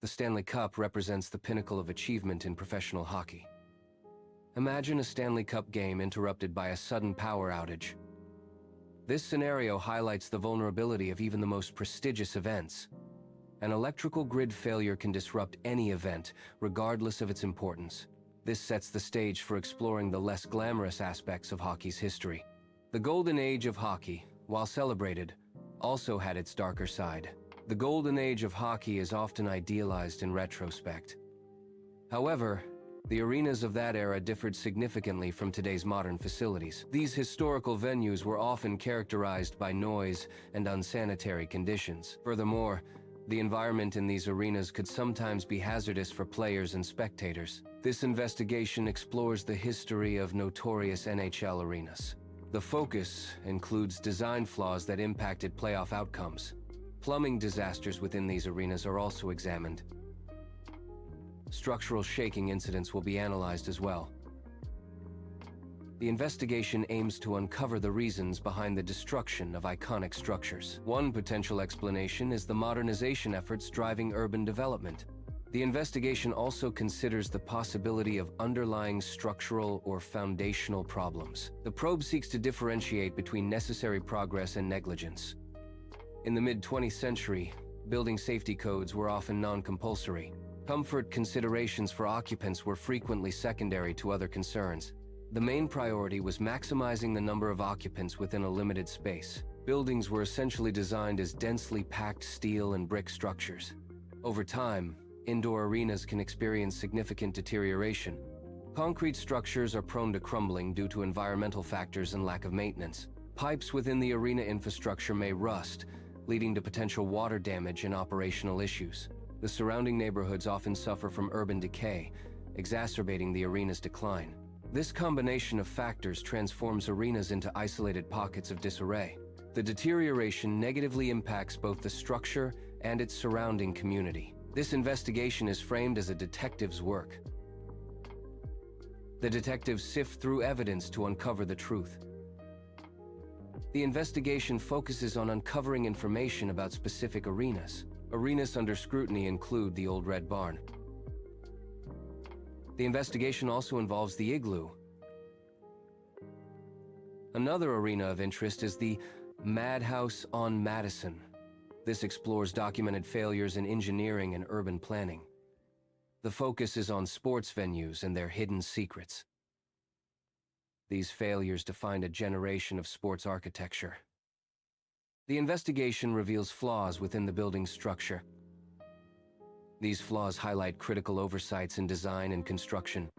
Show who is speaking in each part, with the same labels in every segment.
Speaker 1: The Stanley Cup represents the pinnacle of achievement in professional hockey. Imagine a Stanley Cup game interrupted by a sudden power outage. This scenario highlights the vulnerability of even the most prestigious events. An electrical grid failure can disrupt any event, regardless of its importance. This sets the stage for exploring the less glamorous aspects of hockey's history. The golden age of hockey, while celebrated, also had its darker side. The golden age of hockey is often idealized in retrospect. However, the arenas of that era differed significantly from today's modern facilities. These historical venues were often characterized by noise and unsanitary conditions. Furthermore, the environment in these arenas could sometimes be hazardous for players and spectators. This investigation explores the history of notorious NHL arenas. The focus includes design flaws that impacted playoff outcomes. Plumbing disasters within these arenas are also examined. Structural shaking incidents will be analyzed as well. The investigation aims to uncover the reasons behind the destruction of iconic structures. One potential explanation is the modernization efforts driving urban development. The investigation also considers the possibility of underlying structural or foundational problems. The probe seeks to differentiate between necessary progress and negligence. In the mid-20th century, building safety codes were often non-compulsory. Comfort considerations for occupants were frequently secondary to other concerns. The main priority was maximizing the number of occupants within a limited space. Buildings were essentially designed as densely packed steel and brick structures. Over time, indoor arenas can experience significant deterioration. Concrete structures are prone to crumbling due to environmental factors and lack of maintenance. Pipes within the arena infrastructure may rust, leading to potential water damage and operational issues. The surrounding neighborhoods often suffer from urban decay, exacerbating the arena's decline. This combination of factors transforms arenas into isolated pockets of disarray. The deterioration negatively impacts both the structure and its surrounding community. This investigation is framed as a detective's work. The detectives sift through evidence to uncover the truth. The investigation focuses on uncovering information about specific arenas. Arenas under scrutiny include the Old Red Barn. The investigation also involves the Igloo. Another arena of interest is the Madhouse on Madison. This explores documented failures in engineering and urban planning. The focus is on sports venues and their hidden secrets. These failures defined a generation of sports architecture. The investigation reveals flaws within the building's structure. These flaws highlight critical oversights in design and construction.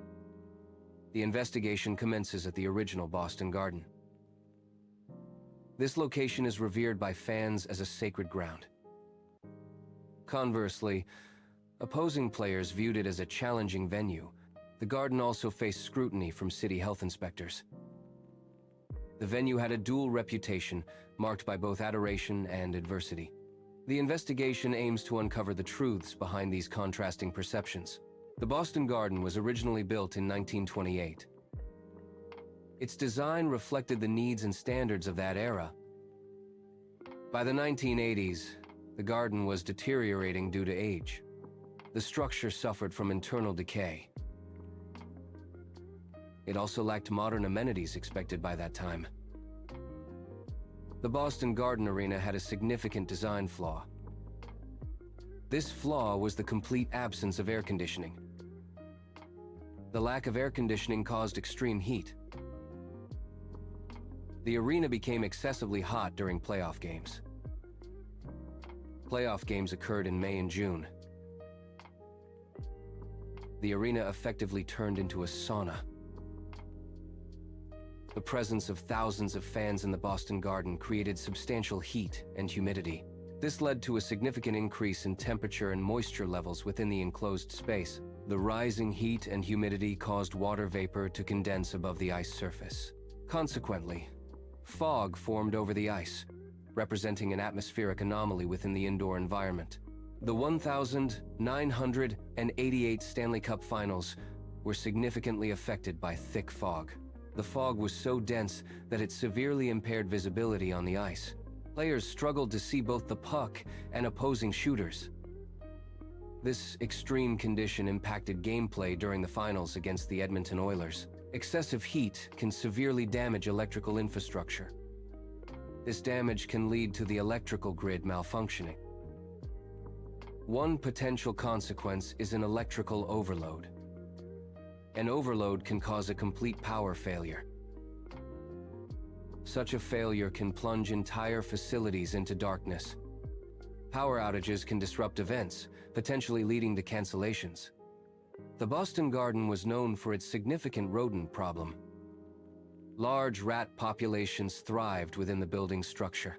Speaker 1: The investigation commences at the original Boston Garden. This location is revered by fans as a sacred ground. Conversely, opposing players viewed it as a challenging venue. The Garden also faced scrutiny from city health inspectors. The venue had a dual reputation, marked by both adoration and adversity. The investigation aims to uncover the truths behind these contrasting perceptions. The Boston Garden was originally built in 1928. Its design reflected the needs and standards of that era. By the 1980s, the garden was deteriorating due to age. The structure suffered from internal decay. It also lacked modern amenities expected by that time. The Boston Garden Arena had a significant design flaw. This flaw was the complete absence of air conditioning. The lack of air conditioning caused extreme heat. The arena became excessively hot during playoff games. Playoff games occurred in May and June. The arena effectively turned into a sauna. The presence of thousands of fans in the Boston Garden created substantial heat and humidity. This led to a significant increase in temperature and moisture levels within the enclosed space. The rising heat and humidity caused water vapor to condense above the ice surface. Consequently, fog formed over the ice, representing an atmospheric anomaly within the indoor environment. The 1,988 Stanley Cup Finals were significantly affected by thick fog. The fog was so dense that it severely impaired visibility on the ice. Players struggled to see both the puck and opposing shooters. This extreme condition impacted gameplay during the finals against the Edmonton Oilers. Excessive heat can severely damage electrical infrastructure. This damage can lead to the electrical grid malfunctioning. One potential consequence is an electrical overload. An overload can cause a complete power failure. Such a failure can plunge entire facilities into darkness. Power outages can disrupt events, potentially leading to cancellations. The Boston Garden was known for its significant rodent problem. Large rat populations thrived within the building's structure.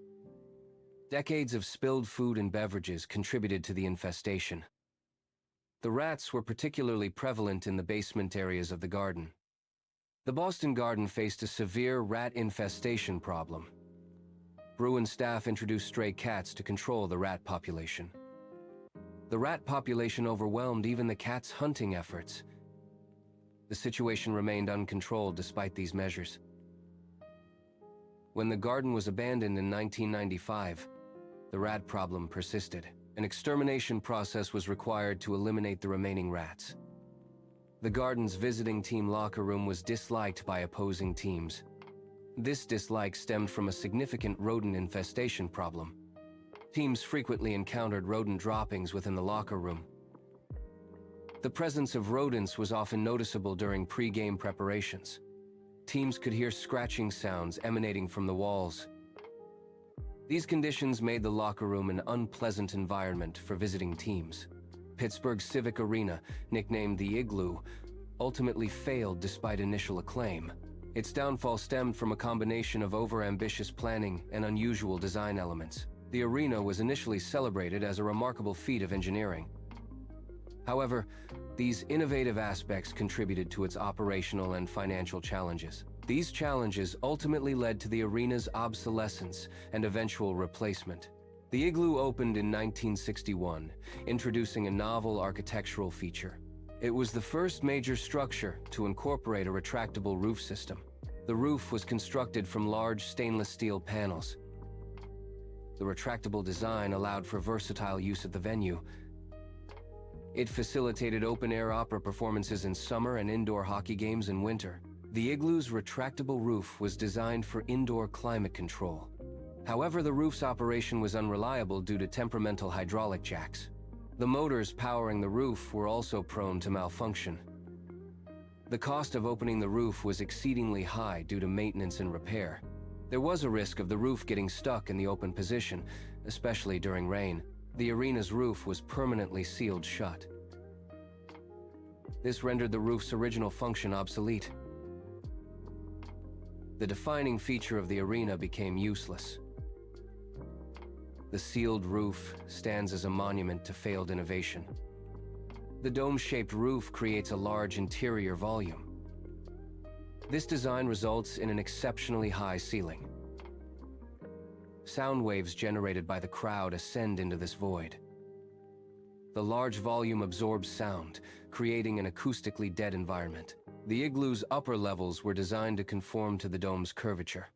Speaker 1: Decades of spilled food and beverages contributed to the infestation. The rats were particularly prevalent in the basement areas of the garden. The Boston Garden faced a severe rat infestation problem. Bruin staff introduced stray cats to control the rat population. The rat population overwhelmed even the cats' hunting efforts. The situation remained uncontrolled despite these measures. When the garden was abandoned in 1995, the rat problem persisted. An extermination process was required to eliminate the remaining rats. The garden's visiting team locker room was disliked by opposing teams. This dislike stemmed from a significant rodent infestation problem. Teams frequently encountered rodent droppings within the locker room. The presence of rodents was often noticeable during pre-game preparations. Teams could hear scratching sounds emanating from the walls. These conditions made the locker room an unpleasant environment for visiting teams. Pittsburgh's Civic Arena, nicknamed the Igloo, ultimately failed despite initial acclaim. Its downfall stemmed from a combination of over-ambitious planning and unusual design elements. The arena was initially celebrated as a remarkable feat of engineering. However, these innovative aspects contributed to its operational and financial challenges. These challenges ultimately led to the arena's obsolescence and eventual replacement. The Igloo opened in 1961, introducing a novel architectural feature. It was the first major structure to incorporate a retractable roof system. The roof was constructed from large stainless steel panels. The retractable design allowed for versatile use of the venue. It facilitated open-air opera performances in summer and indoor hockey games in winter. The Igloo's retractable roof was designed for indoor climate control. However, the roof's operation was unreliable due to temperamental hydraulic jacks. The motors powering the roof were also prone to malfunction. The cost of opening the roof was exceedingly high due to maintenance and repair. There was a risk of the roof getting stuck in the open position, especially during rain. The arena's roof was permanently sealed shut. This rendered the roof's original function obsolete. The defining feature of the arena became useless. The sealed roof stands as a monument to failed innovation. The dome-shaped roof creates a large interior volume. This design results in an exceptionally high ceiling. Sound waves generated by the crowd ascend into this void. The large volume absorbs sound, creating an acoustically dead environment. The Igloo's upper levels were designed to conform to the dome's curvature.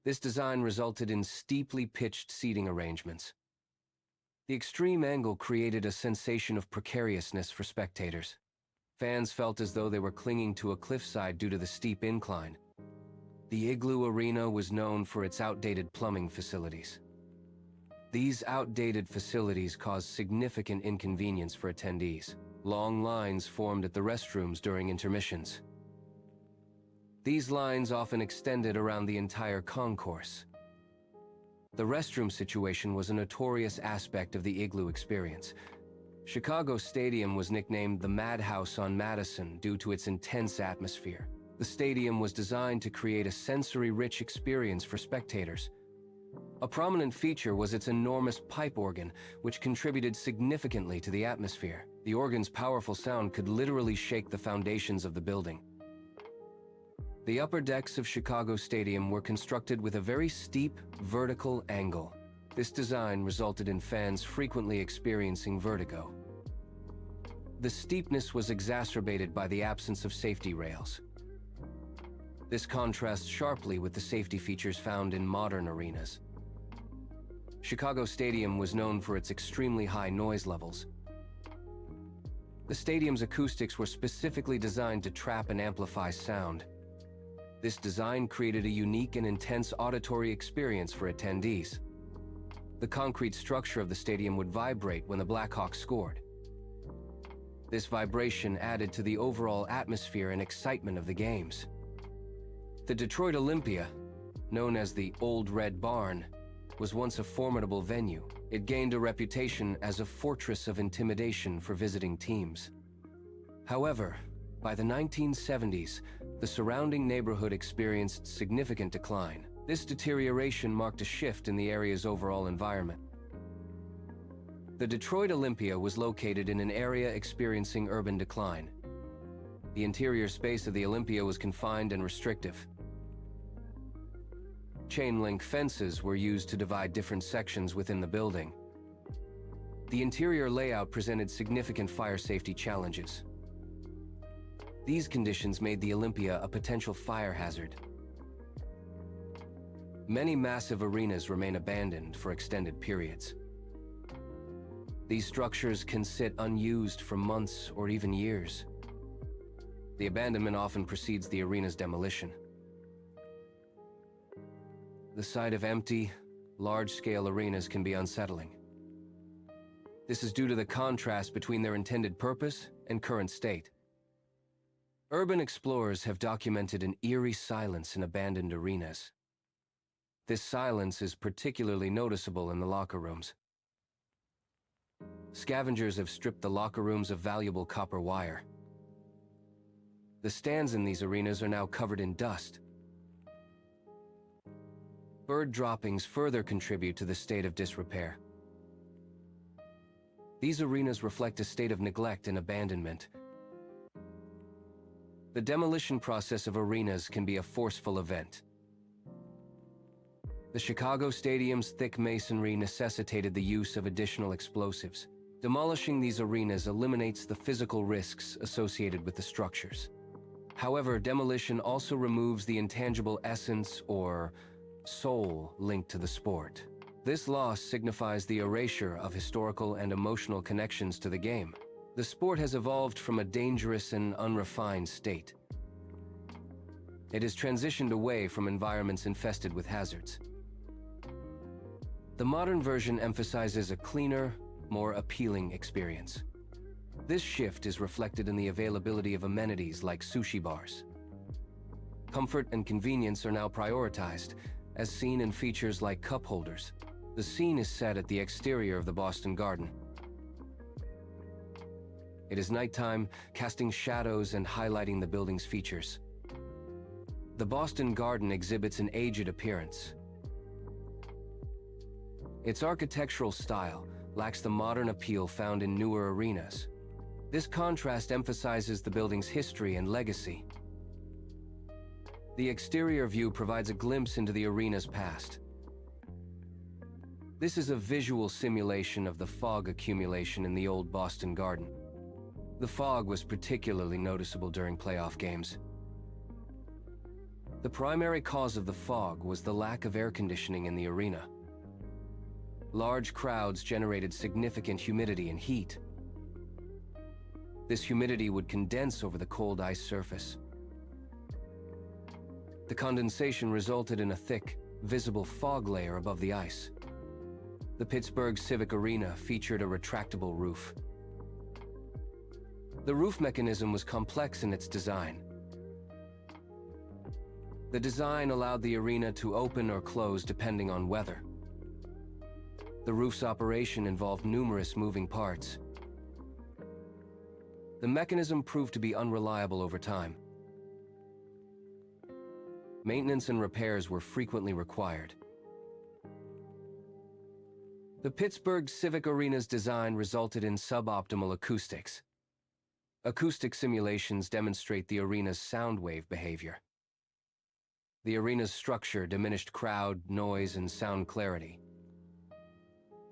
Speaker 1: This design resulted in steeply pitched seating arrangements. The extreme angle created a sensation of precariousness for spectators. Fans felt as though they were clinging to a cliffside due to the steep incline. The Igloo Arena was known for its outdated plumbing facilities. These outdated facilities caused significant inconvenience for attendees. Long lines formed at the restrooms during intermissions. These lines often extended around the entire concourse. The restroom situation was a notorious aspect of the Igloo experience. Chicago Stadium was nicknamed the Madhouse on Madison due to its intense atmosphere. The stadium was designed to create a sensory-rich experience for spectators. A prominent feature was its enormous pipe organ, which contributed significantly to the atmosphere. The organ's powerful sound could literally shake the foundations of the building. The upper decks of Chicago Stadium were constructed with a very steep, vertical angle. This design resulted in fans frequently experiencing vertigo. The steepness was exacerbated by the absence of safety rails. This contrasts sharply with the safety features found in modern arenas. Chicago Stadium was known for its extremely high noise levels. The stadium's acoustics were specifically designed to trap and amplify sound. This design created a unique and intense auditory experience for attendees. The concrete structure of the stadium would vibrate when the Blackhawks scored. This vibration added to the overall atmosphere and excitement of the games. The Detroit Olympia, known as the Old Red Barn, was once a formidable venue. It gained a reputation as a fortress of intimidation for visiting teams. However, by the 1970s, the surrounding neighborhood experienced significant decline. This deterioration marked a shift in the area's overall environment. The Detroit Olympia was located in an area experiencing urban decline. The interior space of the Olympia was confined and restrictive. Chain-link fences were used to divide different sections within the building. The interior layout presented significant fire safety challenges. These conditions made the Olympia a potential fire hazard. Many massive arenas remain abandoned for extended periods. These structures can sit unused for months or even years. The abandonment often precedes the arena's demolition. The sight of empty, large-scale arenas can be unsettling. This is due to the contrast between their intended purpose and current state. Urban explorers have documented an eerie silence in abandoned arenas. This silence is particularly noticeable in the locker rooms. Scavengers have stripped the locker rooms of valuable copper wire. The stands in these arenas are now covered in dust. Bird droppings further contribute to the state of disrepair. These arenas reflect a state of neglect and abandonment. The demolition process of arenas can be a forceful event. The Chicago Stadium's thick masonry necessitated the use of additional explosives. Demolishing these arenas eliminates the physical risks associated with the structures. However, demolition also removes the intangible essence or soul linked to the sport. This loss signifies the erasure of historical and emotional connections to the game. The sport has evolved from a dangerous and unrefined state. It has transitioned away from environments infested with hazards. The modern version emphasizes a cleaner, more appealing experience. This shift is reflected in the availability of amenities like sushi bars. Comfort and convenience are now prioritized, as seen in features like cup holders. The scene is set at the exterior of the Boston Garden. It is nighttime, casting shadows and highlighting the building's features. The Boston Garden exhibits an aged appearance. Its architectural style lacks the modern appeal found in newer arenas. This contrast emphasizes the building's history and legacy. The exterior view provides a glimpse into the arena's past. This is a visual simulation of the fog accumulation in the old Boston Garden. The fog was particularly noticeable during playoff games. The primary cause of the fog was the lack of air conditioning in the arena. Large crowds generated significant humidity and heat. This humidity would condense over the cold ice surface. The condensation resulted in a thick, visible fog layer above the ice. The Pittsburgh Civic Arena featured a retractable roof. The roof mechanism was complex in its design. The design allowed the arena to open or close depending on weather. The roof's operation involved numerous moving parts. The mechanism proved to be unreliable over time. Maintenance and repairs were frequently required. The Pittsburgh Civic Arena's design resulted in suboptimal acoustics. Acoustic simulations demonstrate the arena's sound wave behavior. The arena's structure diminished crowd, noise, and sound clarity.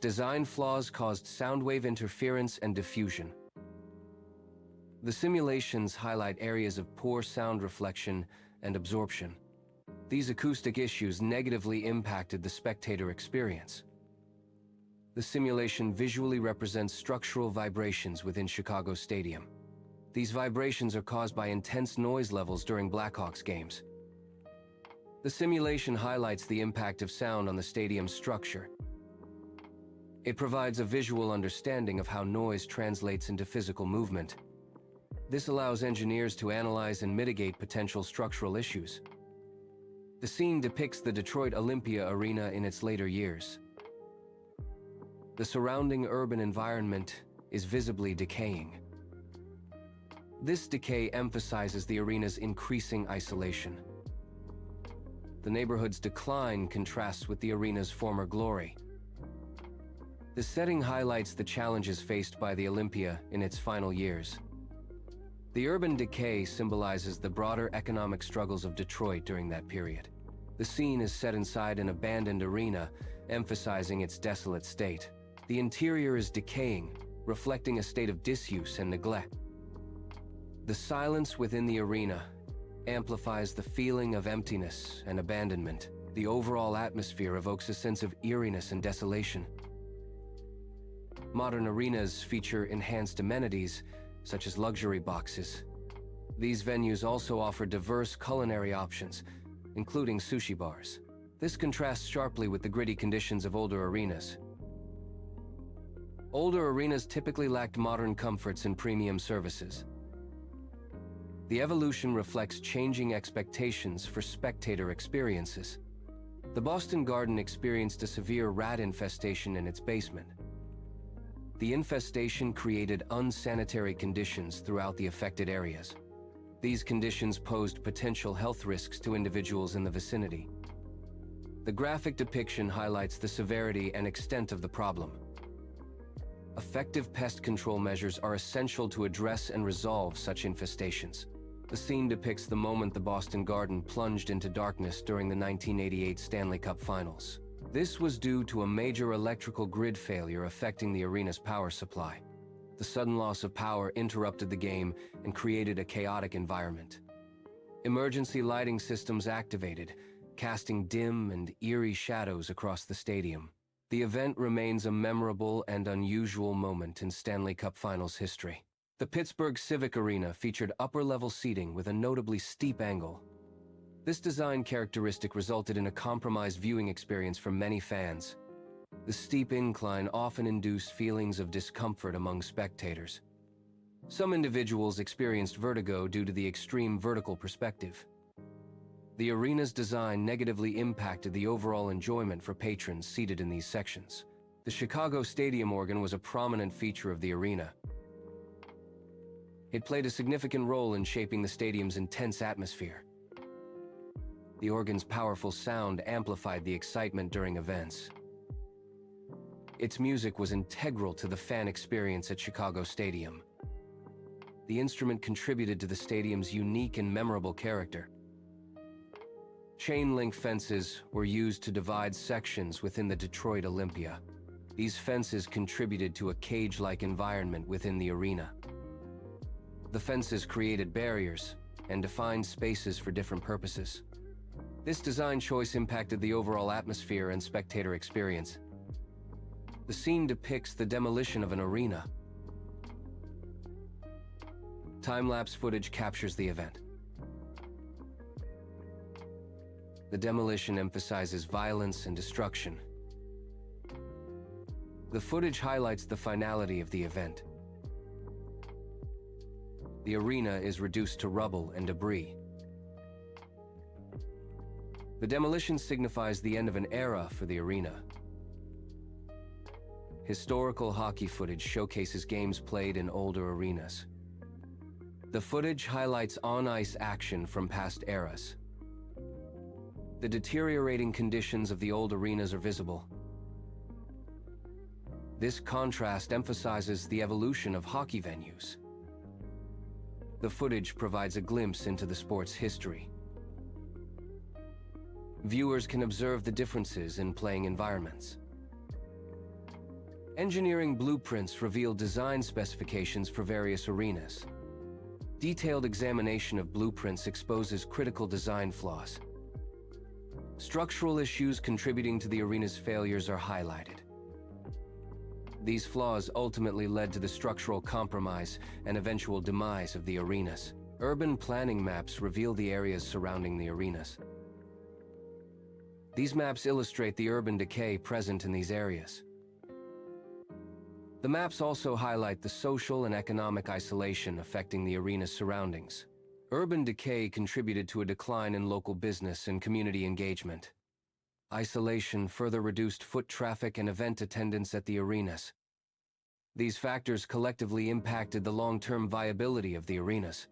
Speaker 1: Design flaws caused sound wave interference and diffusion. The simulations highlight areas of poor sound reflection and absorption. These acoustic issues negatively impacted the spectator experience. The simulation visually represents structural vibrations within Chicago Stadium. These vibrations are caused by intense noise levels during Blackhawks games. The simulation highlights the impact of sound on the stadium's structure. It provides a visual understanding of how noise translates into physical movement. This allows engineers to analyze and mitigate potential structural issues. The scene depicts the Detroit Olympia Arena in its later years. The surrounding urban environment is visibly decaying. This decay emphasizes the arena's increasing isolation. The neighborhood's decline contrasts with the arena's former glory. The setting highlights the challenges faced by the Olympia in its final years. The urban decay symbolizes the broader economic struggles of Detroit during that period. The scene is set inside an abandoned arena, emphasizing its desolate state. The interior is decaying, reflecting a state of disuse and neglect. The silence within the arena amplifies the feeling of emptiness and abandonment. The overall atmosphere evokes a sense of eeriness and desolation. Modern arenas feature enhanced amenities, such as luxury boxes. These venues also offer diverse culinary options, including sushi bars. This contrasts sharply with the gritty conditions of older arenas. Older arenas typically lacked modern comforts and premium services. The evolution reflects changing expectations for spectator experiences. The Boston Garden experienced a severe rat infestation in its basement. The infestation created unsanitary conditions throughout the affected areas. These conditions posed potential health risks to individuals in the vicinity. The graphic depiction highlights the severity and extent of the problem. Effective pest control measures are essential to address and resolve such infestations. The scene depicts the moment the Boston Garden plunged into darkness during the 1988 Stanley Cup Finals. This was due to a major electrical grid failure affecting the arena's power supply. The sudden loss of power interrupted the game and created a chaotic environment. Emergency lighting systems activated, casting dim and eerie shadows across the stadium. The event remains a memorable and unusual moment in Stanley Cup Finals history. The Pittsburgh Civic Arena featured upper-level seating with a notably steep angle. This design characteristic resulted in a compromised viewing experience for many fans. The steep incline often induced feelings of discomfort among spectators. Some individuals experienced vertigo due to the extreme vertical perspective. The arena's design negatively impacted the overall enjoyment for patrons seated in these sections. The Chicago Stadium organ was a prominent feature of the arena. It played a significant role in shaping the stadium's intense atmosphere. The organ's powerful sound amplified the excitement during events. Its music was integral to the fan experience at Chicago Stadium. The instrument contributed to the stadium's unique and memorable character. Chain-link fences were used to divide sections within the Detroit Olympia. These fences contributed to a cage-like environment within the arena. The fences created barriers and defined spaces for different purposes. This design choice impacted the overall atmosphere and spectator experience. The scene depicts the demolition of an arena. Time-lapse footage captures the event. The demolition emphasizes violence and destruction. The footage highlights the finality of the event. The arena is reduced to rubble and debris. The demolition signifies the end of an era for the arena. Historical hockey footage showcases games played in older arenas. The footage highlights on-ice action from past eras. The deteriorating conditions of the old arenas are visible. This contrast emphasizes the evolution of hockey venues. The footage provides a glimpse into the sport's history. Viewers can observe the differences in playing environments. Engineering blueprints reveal design specifications for various arenas. Detailed examination of blueprints exposes critical design flaws. Structural issues contributing to the arena's failures are highlighted. These flaws ultimately led to the structural compromise and eventual demise of the arenas. Urban planning maps reveal the areas surrounding the arenas. These maps illustrate the urban decay present in these areas. The maps also highlight the social and economic isolation affecting the arena's surroundings. Urban decay contributed to a decline in local business and community engagement. Isolation further reduced foot traffic and event attendance at the arenas. These factors collectively impacted the long-term viability of the arenas.